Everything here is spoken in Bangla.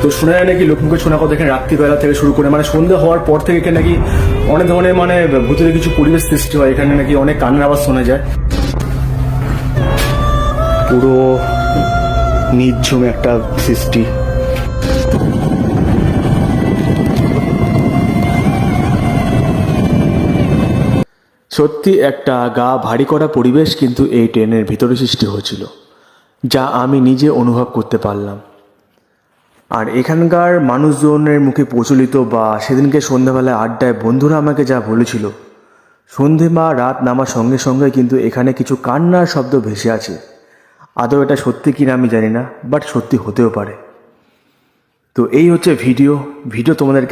তো শোনা যায় নাকি লক্ষ্মীকে শোনা কথা এখানে রাত্রিবেলা থেকে শুরু করে মানে সন্ধ্যে হওয়ার পর থেকে এখানে নাকি অনেক ধরনের মানে ভূতের কিছু পরিবেশ সৃষ্টি হয়, এখানে নাকি অনেক কান্নার আওয়াজ শোনা যায়। পুরো নির্ঝুম একটা সৃষ্টি। সত্যি একটা গা ভারী করা পরিবেশ কিন্তু এই ট্রেনের ভিতরে সৃষ্টি হয়েছিল, যা আমি নিজে অনুভব করতে পারলাম। আর এখানকার মানুষজনের মুখে প্রচলিত বা সেদিনকে সন্ধ্যাবেলায় আড্ডায় বন্ধুরা আমাকে যা বলেছিল, সন্ধে বা রাত নামার সঙ্গে সঙ্গে কিন্তু এখানে কিছু কান্নার শব্দ ভেসে আছে। আদৌ এটা সত্যি কিনা আমি জানি না, বাট সত্যি হতেও পারে। তো এই হচ্ছে ভিডিও তোমাদেরকে